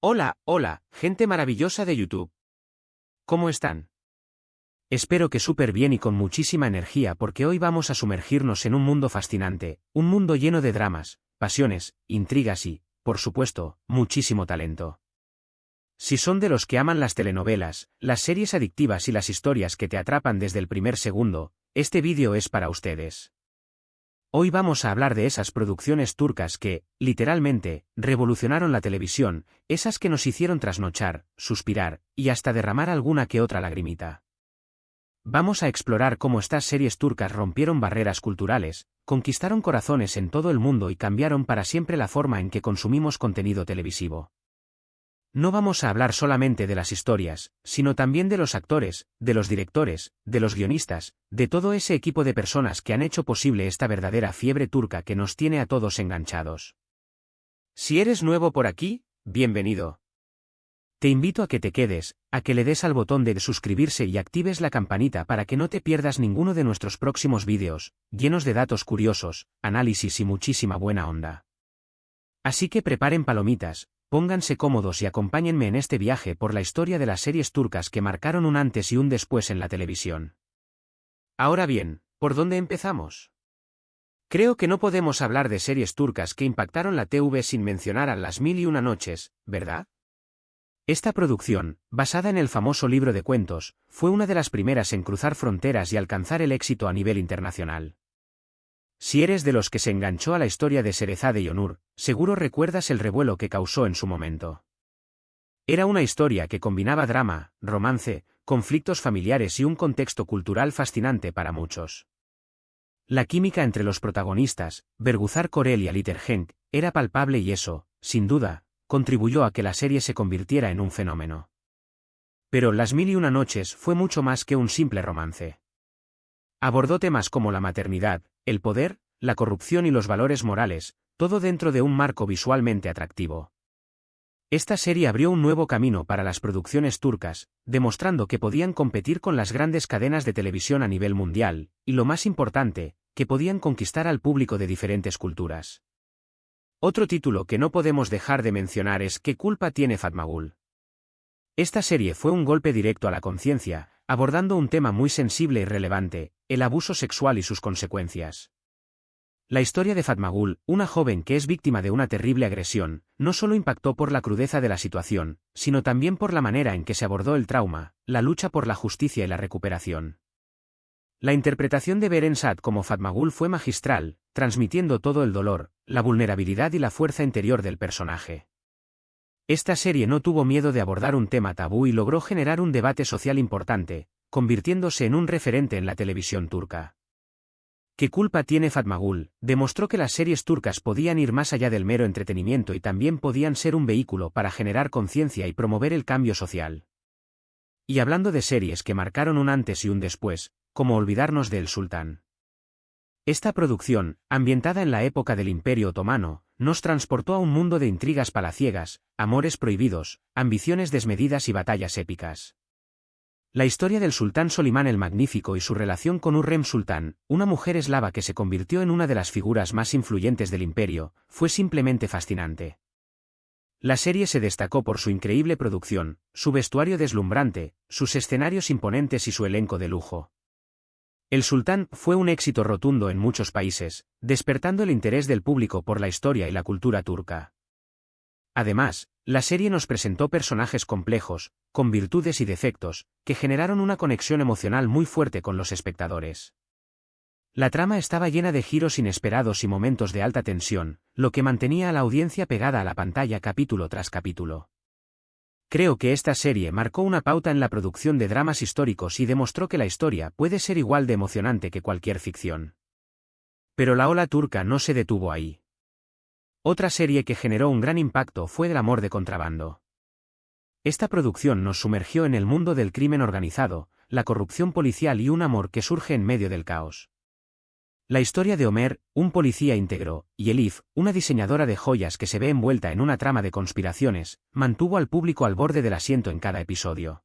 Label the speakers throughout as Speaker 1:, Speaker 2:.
Speaker 1: Hola, hola, gente maravillosa de YouTube. ¿Cómo están? Espero que súper bien y con muchísima energía porque hoy vamos a sumergirnos en un mundo fascinante, un mundo lleno de dramas, pasiones, intrigas y, por supuesto, muchísimo talento. Si son de los que aman las telenovelas, las series adictivas y las historias que te atrapan desde el primer segundo, este vídeo es para ustedes. Hoy vamos a hablar de esas producciones turcas que, literalmente, revolucionaron la televisión, esas que nos hicieron trasnochar, suspirar, y hasta derramar alguna que otra lagrimita. Vamos a explorar cómo estas series turcas rompieron barreras culturales, conquistaron corazones en todo el mundo y cambiaron para siempre la forma en que consumimos contenido televisivo. No vamos a hablar solamente de las historias, sino también de los actores, de los directores, de los guionistas, de todo ese equipo de personas que han hecho posible esta verdadera fiebre turca que nos tiene a todos enganchados. Si eres nuevo por aquí, bienvenido. Te invito a que te quedes, a que le des al botón de suscribirse y actives la campanita para que no te pierdas ninguno de nuestros próximos vídeos, llenos de datos curiosos, análisis y muchísima buena onda. Así que preparen palomitas, pónganse cómodos y acompáñenme en este viaje por la historia de las series turcas que marcaron un antes y un después en la televisión. Ahora bien, ¿por dónde empezamos? Creo que no podemos hablar de series turcas que impactaron la TV sin mencionar a Las Mil y Una Noches, ¿verdad? Esta producción, basada en el famoso libro de cuentos, fue una de las primeras en cruzar fronteras y alcanzar el éxito a nivel internacional. Si eres de los que se enganchó a la historia de Şehrazade y Onur, seguro recuerdas el revuelo que causó en su momento. Era una historia que combinaba drama, romance, conflictos familiares y un contexto cultural fascinante para muchos. La química entre los protagonistas, Bergüzar Korel y Ali Tergenk, era palpable y eso, sin duda, contribuyó a que la serie se convirtiera en un fenómeno. Pero Las Mil y Una Noches fue mucho más que un simple romance. Abordó temas como la maternidad, el poder, la corrupción y los valores morales, todo dentro de un marco visualmente atractivo. Esta serie abrió un nuevo camino para las producciones turcas, demostrando que podían competir con las grandes cadenas de televisión a nivel mundial, y lo más importante, que podían conquistar al público de diferentes culturas. Otro título que no podemos dejar de mencionar es ¿Qué culpa tiene Fatma Gul? Esta serie fue un golpe directo a la conciencia, abordando un tema muy sensible y relevante, el abuso sexual y sus consecuencias. La historia de Fatma Gul, una joven que es víctima de una terrible agresión, no solo impactó por la crudeza de la situación, sino también por la manera en que se abordó el trauma, la lucha por la justicia y la recuperación. La interpretación de Beren Saat como Fatma Gul fue magistral, transmitiendo todo el dolor, la vulnerabilidad y la fuerza interior del personaje. Esta serie no tuvo miedo de abordar un tema tabú y logró generar un debate social importante, convirtiéndose en un referente en la televisión turca. ¿Qué culpa tiene Fatma Gul? Demostró que las series turcas podían ir más allá del mero entretenimiento y también podían ser un vehículo para generar conciencia y promover el cambio social. Y hablando de series que marcaron un antes y un después, ¿cómo olvidarnos de El Sultán? Esta producción, ambientada en la época del Imperio Otomano, nos transportó a un mundo de intrigas palaciegas, amores prohibidos, ambiciones desmedidas y batallas épicas. La historia del sultán Solimán el Magnífico y su relación con Hürrem Sultán, una mujer eslava que se convirtió en una de las figuras más influyentes del imperio, fue simplemente fascinante. La serie se destacó por su increíble producción, su vestuario deslumbrante, sus escenarios imponentes y su elenco de lujo. El Sultán fue un éxito rotundo en muchos países, despertando el interés del público por la historia y la cultura turca. Además, la serie nos presentó personajes complejos, con virtudes y defectos, que generaron una conexión emocional muy fuerte con los espectadores. La trama estaba llena de giros inesperados y momentos de alta tensión, lo que mantenía a la audiencia pegada a la pantalla capítulo tras capítulo. Creo que esta serie marcó una pauta en la producción de dramas históricos y demostró que la historia puede ser igual de emocionante que cualquier ficción. Pero la ola turca no se detuvo ahí. Otra serie que generó un gran impacto fue El amor de contrabando. Esta producción nos sumergió en el mundo del crimen organizado, la corrupción policial y un amor que surge en medio del caos. La historia de Ömer, un policía íntegro, y Elif, una diseñadora de joyas que se ve envuelta en una trama de conspiraciones, mantuvo al público al borde del asiento en cada episodio.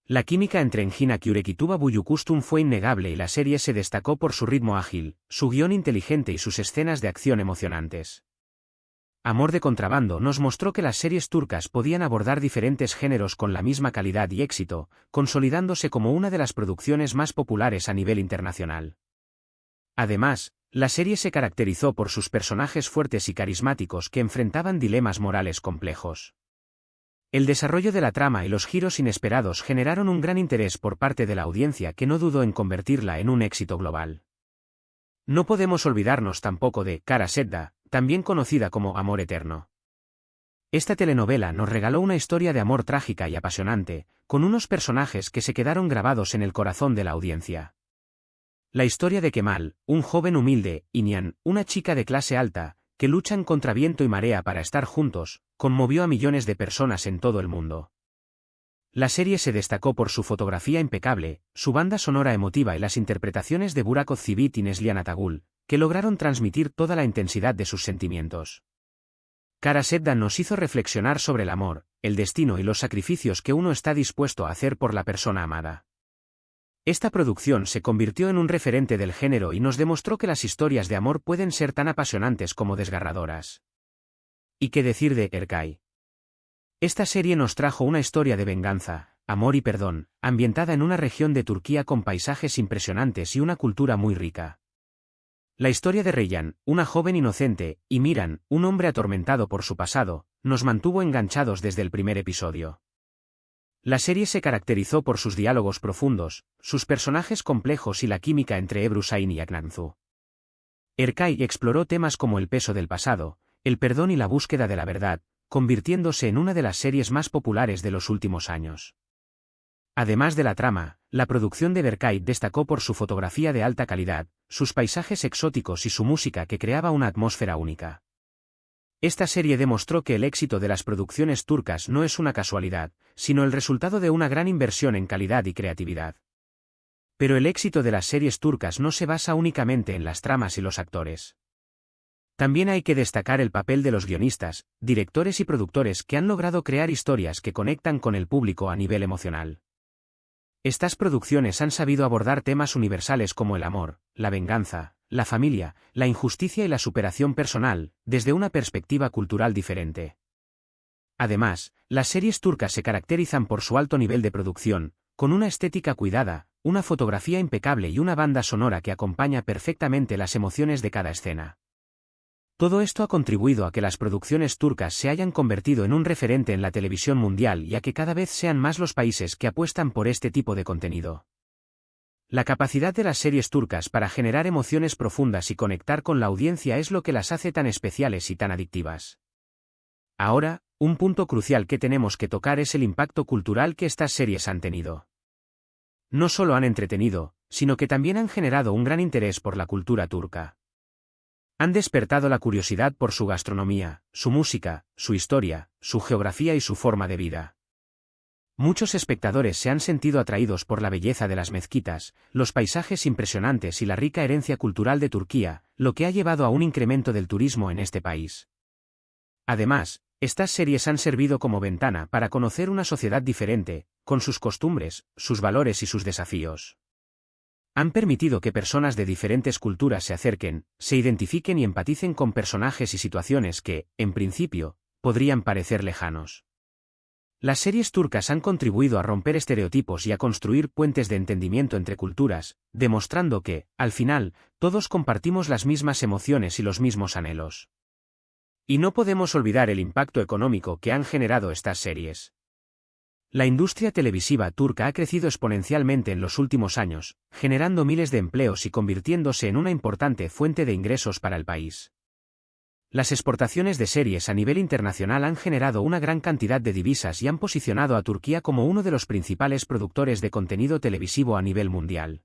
Speaker 1: La química entre Engin Akyurek y Tuba Büyüküstün fue innegable y la serie se destacó por su ritmo ágil, su guión inteligente y sus escenas de acción emocionantes. Amor de contrabando nos mostró que las series turcas podían abordar diferentes géneros con la misma calidad y éxito, consolidándose como una de las producciones más populares a nivel internacional. Además, la serie se caracterizó por sus personajes fuertes y carismáticos que enfrentaban dilemas morales complejos. El desarrollo de la trama y los giros inesperados generaron un gran interés por parte de la audiencia que no dudó en convertirla en un éxito global. No podemos olvidarnos tampoco de Kara Sedda, también conocida como Amor Eterno. Esta telenovela nos regaló una historia de amor trágica y apasionante, con unos personajes que se quedaron grabados en el corazón de la audiencia. La historia de Kemal, un joven humilde, y Nihan, una chica de clase alta, que luchan contra viento y marea para estar juntos, conmovió a millones de personas en todo el mundo. La serie se destacó por su fotografía impecable, su banda sonora emotiva y las interpretaciones de Burak Özçivit y Neslihan Atagul, que lograron transmitir toda la intensidad de sus sentimientos. Kara Sedda nos hizo reflexionar sobre el amor, el destino y los sacrificios que uno está dispuesto a hacer por la persona amada. Esta producción se convirtió en un referente del género y nos demostró que las historias de amor pueden ser tan apasionantes como desgarradoras. ¿Y qué decir de Erkay? Esta serie nos trajo una historia de venganza, amor y perdón, ambientada en una región de Turquía con paisajes impresionantes y una cultura muy rica. La historia de Reyhan, una joven inocente, y Miran, un hombre atormentado por su pasado, nos mantuvo enganchados desde el primer episodio. La serie se caracterizó por sus diálogos profundos, sus personajes complejos y la química entre Ebru Şahin y Aknanzu. Erkay exploró temas como el peso del pasado, el perdón y la búsqueda de la verdad, convirtiéndose en una de las series más populares de los últimos años. Además de la trama, la producción de Erkay destacó por su fotografía de alta calidad, sus paisajes exóticos y su música que creaba una atmósfera única. Esta serie demostró que el éxito de las producciones turcas no es una casualidad, sino el resultado de una gran inversión en calidad y creatividad. Pero el éxito de las series turcas no se basa únicamente en las tramas y los actores. También hay que destacar el papel de los guionistas, directores y productores que han logrado crear historias que conectan con el público a nivel emocional. Estas producciones han sabido abordar temas universales como el amor, la venganza, la familia, la injusticia y la superación personal, desde una perspectiva cultural diferente. Además, las series turcas se caracterizan por su alto nivel de producción, con una estética cuidada, una fotografía impecable y una banda sonora que acompaña perfectamente las emociones de cada escena. Todo esto ha contribuido a que las producciones turcas se hayan convertido en un referente en la televisión mundial y a que cada vez sean más los países que apuestan por este tipo de contenido. La capacidad de las series turcas para generar emociones profundas y conectar con la audiencia es lo que las hace tan especiales y tan adictivas. Ahora, un punto crucial que tenemos que tocar es el impacto cultural que estas series han tenido. No solo han entretenido, sino que también han generado un gran interés por la cultura turca. Han despertado la curiosidad por su gastronomía, su música, su historia, su geografía y su forma de vida. Muchos espectadores se han sentido atraídos por la belleza de las mezquitas, los paisajes impresionantes y la rica herencia cultural de Turquía, lo que ha llevado a un incremento del turismo en este país. Además, estas series han servido como ventana para conocer una sociedad diferente, con sus costumbres, sus valores y sus desafíos. Han permitido que personas de diferentes culturas se acerquen, se identifiquen y empaticen con personajes y situaciones que, en principio, podrían parecer lejanos. Las series turcas han contribuido a romper estereotipos y a construir puentes de entendimiento entre culturas, demostrando que, al final, todos compartimos las mismas emociones y los mismos anhelos. Y no podemos olvidar el impacto económico que han generado estas series. La industria televisiva turca ha crecido exponencialmente en los últimos años, generando miles de empleos y convirtiéndose en una importante fuente de ingresos para el país. Las exportaciones de series a nivel internacional han generado una gran cantidad de divisas y han posicionado a Turquía como uno de los principales productores de contenido televisivo a nivel mundial.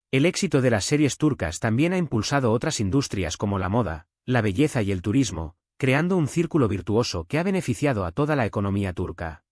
Speaker 1: El éxito de las series turcas también ha impulsado otras industrias como la moda, la belleza y el turismo, creando un círculo virtuoso que ha beneficiado a toda la economía turca.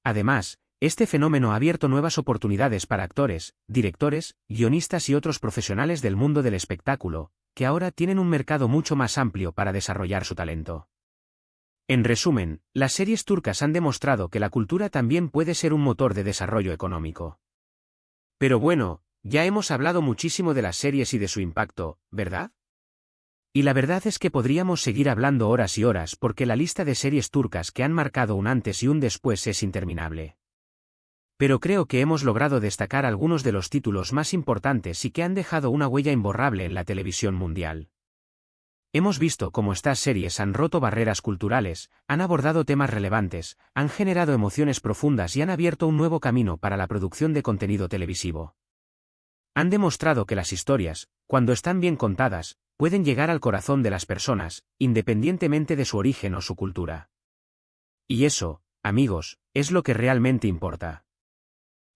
Speaker 1: Además, este fenómeno ha abierto nuevas oportunidades para actores, directores, guionistas y otros profesionales del mundo del espectáculo, que ahora tienen un mercado mucho más amplio para desarrollar su talento. En resumen, las series turcas han demostrado que la cultura también puede ser un motor de desarrollo económico. Pero bueno, ya hemos hablado muchísimo de las series y de su impacto, ¿verdad? Y la verdad es que podríamos seguir hablando horas y horas porque la lista de series turcas que han marcado un antes y un después es interminable. Pero creo que hemos logrado destacar algunos de los títulos más importantes y que han dejado una huella imborrable en la televisión mundial. Hemos visto cómo estas series han roto barreras culturales, han abordado temas relevantes, han generado emociones profundas y han abierto un nuevo camino para la producción de contenido televisivo. Han demostrado que las historias, cuando están bien contadas, pueden llegar al corazón de las personas, independientemente de su origen o su cultura. Y eso, amigos, es lo que realmente importa.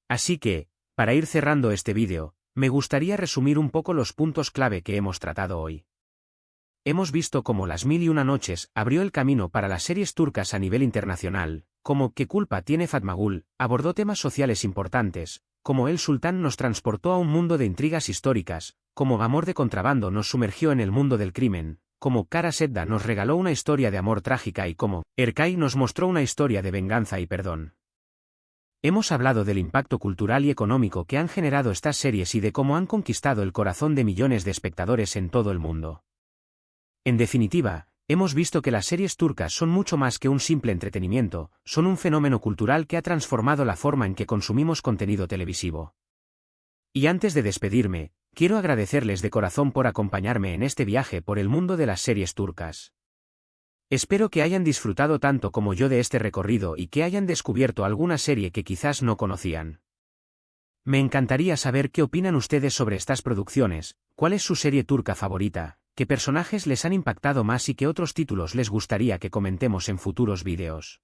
Speaker 1: Así que, para ir cerrando este vídeo, me gustaría resumir un poco los puntos clave que hemos tratado hoy. Hemos visto cómo Las Mil y Una Noches abrió el camino para las series turcas a nivel internacional, como ¿Qué culpa tiene Fatmagul? Abordó temas sociales importantes, como El Sultán nos transportó a un mundo de intrigas históricas, como Amor de contrabando nos sumergió en el mundo del crimen, como Kara Sedda nos regaló una historia de amor trágica y como Erkay nos mostró una historia de venganza y perdón. Hemos hablado del impacto cultural y económico que han generado estas series y de cómo han conquistado el corazón de millones de espectadores en todo el mundo. En definitiva, hemos visto que las series turcas son mucho más que un simple entretenimiento, son un fenómeno cultural que ha transformado la forma en que consumimos contenido televisivo. Y antes de despedirme, quiero agradecerles de corazón por acompañarme en este viaje por el mundo de las series turcas. Espero que hayan disfrutado tanto como yo de este recorrido y que hayan descubierto alguna serie que quizás no conocían. Me encantaría saber qué opinan ustedes sobre estas producciones, cuál es su serie turca favorita, qué personajes les han impactado más y qué otros títulos les gustaría que comentemos en futuros vídeos.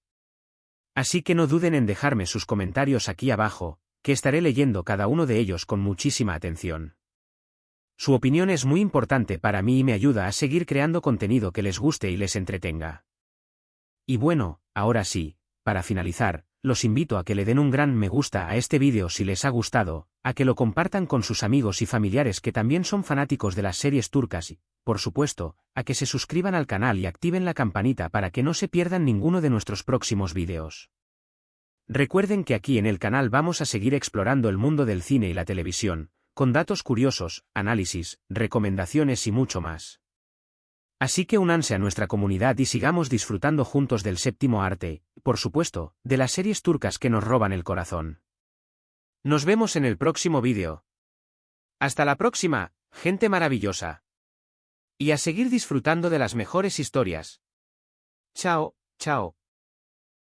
Speaker 1: Así que no duden en dejarme sus comentarios aquí abajo, que estaré leyendo cada uno de ellos con muchísima atención. Su opinión es muy importante para mí y me ayuda a seguir creando contenido que les guste y les entretenga. Y bueno, ahora sí, para finalizar, los invito a que le den un gran me gusta a este vídeo si les ha gustado, a que lo compartan con sus amigos y familiares que también son fanáticos de las series turcas y, por supuesto, a que se suscriban al canal y activen la campanita para que no se pierdan ninguno de nuestros próximos vídeos. Recuerden que aquí en el canal vamos a seguir explorando el mundo del cine y la televisión, con datos curiosos, análisis, recomendaciones y mucho más. Así que únanse a nuestra comunidad y sigamos disfrutando juntos del séptimo arte, por supuesto, de las series turcas que nos roban el corazón. Nos vemos en el próximo vídeo. Hasta la próxima, gente maravillosa. Y a seguir disfrutando de las mejores historias. Chao, chao.